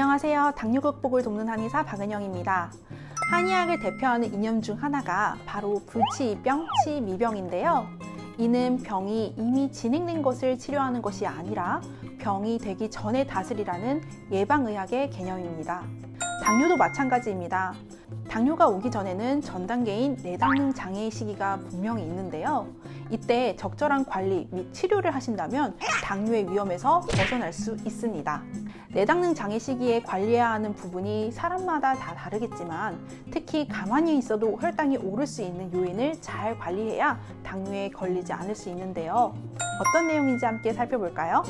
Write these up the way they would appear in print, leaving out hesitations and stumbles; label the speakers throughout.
Speaker 1: 안녕하세요. 당뇨 극복을 돕는 한의사 박은영입니다. 한의학을 대표하는 이념 중 하나가 바로 불치이병, 치미병인데요. 이는 병이 이미 진행된 것을 치료하는 것이 아니라 병이 되기 전에 다스리라는 예방의학의 개념입니다. 당뇨도 마찬가지입니다. 당뇨가 오기 전에는 전 단계인 내당능 장애의 시기가 분명히 있는데요. 이때 적절한 관리 및 치료를 하신다면 당뇨의 위험에서 벗어날 수 있습니다. 내당능 장애 시기에 관리해야 하는 부분이 사람마다 다 다르겠지만 특히 가만히 있어도 혈당이 오를 수 있는 요인을 잘 관리해야 당뇨에 걸리지 않을 수 있는데요. 어떤 내용인지 함께 살펴볼까요?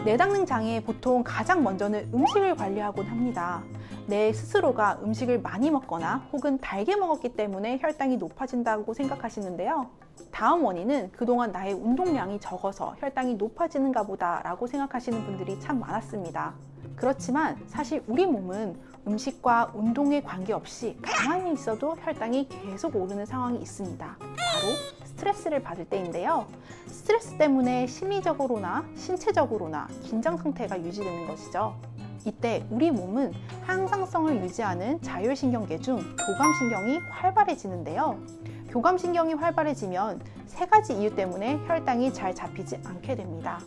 Speaker 1: 내당능 장애에 보통 가장 먼저는 음식을 관리하곤 합니다. 내 스스로가 음식을 많이 먹거나 혹은 달게 먹었기 때문에 혈당이 높아진다고 생각하시는데요. 다음 원인은 그동안 나의 운동량이 적어서 혈당이 높아지는가 보다 라고 생각하시는 분들이 참 많았습니다. 그렇지만 사실 우리 몸은 음식과 운동에 관계없이 가만히 있어도 혈당이 계속 오르는 상황이 있습니다. 바로 스트레스를 받을 때인데요. 스트레스 때문에 심리적으로나 신체적으로나 긴장 상태가 유지되는 것이죠. 이때 우리 몸은 항상성을 유지하는 자율신경계 중 교감신경이 활발해지는데요. 교감신경이 활발해지면 세 가지 이유 때문에 혈당이 잘 잡히지 않게 됩니다.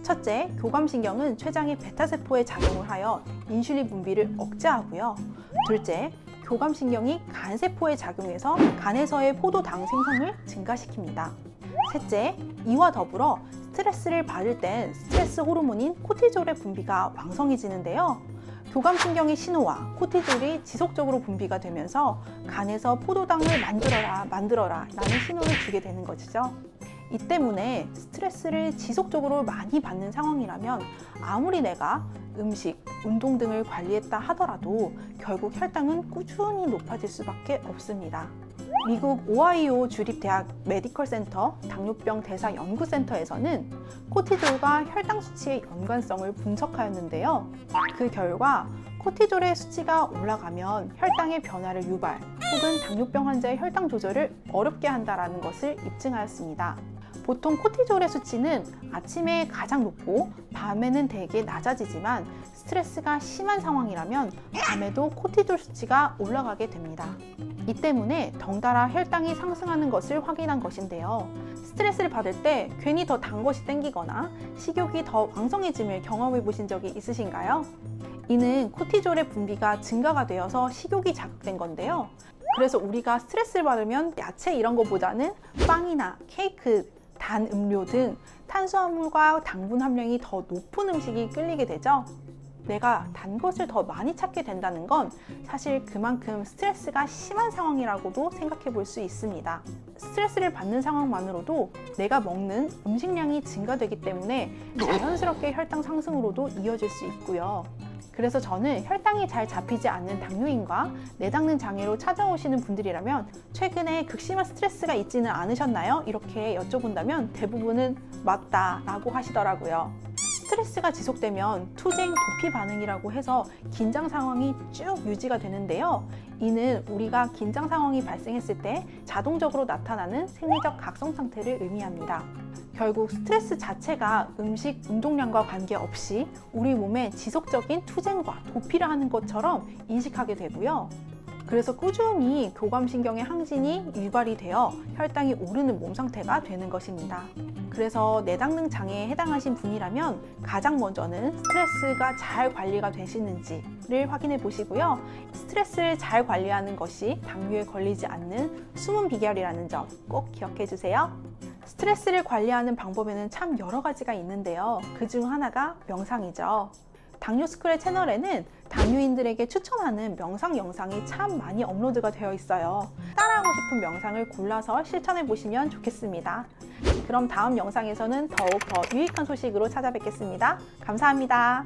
Speaker 1: 첫째, 교감신경은 췌장의 베타세포에 작용을 하여 인슐린 분비를 억제하고요. 둘째, 교감신경이 간세포에 작용해서 간에서의 포도당 생성을 증가시킵니다. 셋째, 이와 더불어 스트레스를 받을 땐 스트레스 호르몬인 코티졸의 분비가 왕성해지는데요. 교감신경의 신호와 코티졸이 지속적으로 분비가 되면서 간에서 포도당을 만들어라 라는 신호를 주게 되는 것이죠. 이 때문에 스트레스를 지속적으로 많이 받는 상황이라면 아무리 내가 음식, 운동 등을 관리했다 하더라도 결국 혈당은 꾸준히 높아질 수밖에 없습니다. 미국 오하이오 주립대학 메디컬 센터 당뇨병 대사 연구센터에서는 코티졸과 혈당 수치의 연관성을 분석하였는데요. 그 결과 코티졸의 수치가 올라가면 혈당의 변화를 유발 혹은 당뇨병 환자의 혈당 조절을 어렵게 한다는 것을 입증하였습니다. 보통 코티졸의 수치는 아침에 가장 높고 밤에는 대개 낮아지지만 스트레스가 심한 상황이라면 밤에도 코티졸 수치가 올라가게 됩니다. 이 때문에 덩달아 혈당이 상승하는 것을 확인한 것인데요. 스트레스를 받을 때 괜히 더 단 것이 땡기거나 식욕이 더 왕성해짐을 경험해 보신 적이 있으신가요? 이는 코티졸의 분비가 증가가 되어서 식욕이 자극된 건데요. 그래서 우리가 스트레스를 받으면 야채 이런 것보다는 빵이나 케이크, 단 음료 등 탄수화물과 당분 함량이 더 높은 음식이 끌리게 되죠. 내가 단 것을 더 많이 찾게 된다는 건 사실 그만큼 스트레스가 심한 상황이라고도 생각해 볼 수 있습니다. 스트레스를 받는 상황만으로도 내가 먹는 음식량이 증가되기 때문에 자연스럽게 혈당 상승으로도 이어질 수 있고요. 그래서 저는 혈당이 잘 잡히지 않는 당뇨인과 내당능 장애로 찾아오시는 분들이라면 최근에 극심한 스트레스가 있지는 않으셨나요? 이렇게 여쭤본다면 대부분은 맞다 라고 하시더라고요. 스트레스가 지속되면 투쟁 도피 반응이라고 해서 긴장 상황이 쭉 유지가 되는데요. 이는 우리가 긴장 상황이 발생했을 때 자동적으로 나타나는 생리적 각성 상태를 의미합니다. 결국 스트레스 자체가 음식, 운동량과 관계없이 우리 몸에 지속적인 투쟁과 도피를 하는 것처럼 인식하게 되고요. 그래서 꾸준히 교감신경의 항진이 유발이 되어 혈당이 오르는 몸 상태가 되는 것입니다. 그래서 내당능 장애에 해당하신 분이라면 가장 먼저는 스트레스가 잘 관리가 되시는지를 확인해 보시고요. 스트레스를 잘 관리하는 것이 당뇨에 걸리지 않는 숨은 비결이라는 점 꼭 기억해 주세요. 스트레스를 관리하는 방법에는 참 여러 가지가 있는데요. 그중 하나가 명상이죠. 당뇨스쿨의 채널에는 당뇨인들에게 추천하는 명상 영상이 참 많이 업로드가 되어 있어요. 따라하고 싶은 명상을 골라서 실천해 보시면 좋겠습니다. 그럼 다음 영상에서는 더욱 더 유익한 소식으로 찾아뵙겠습니다. 감사합니다.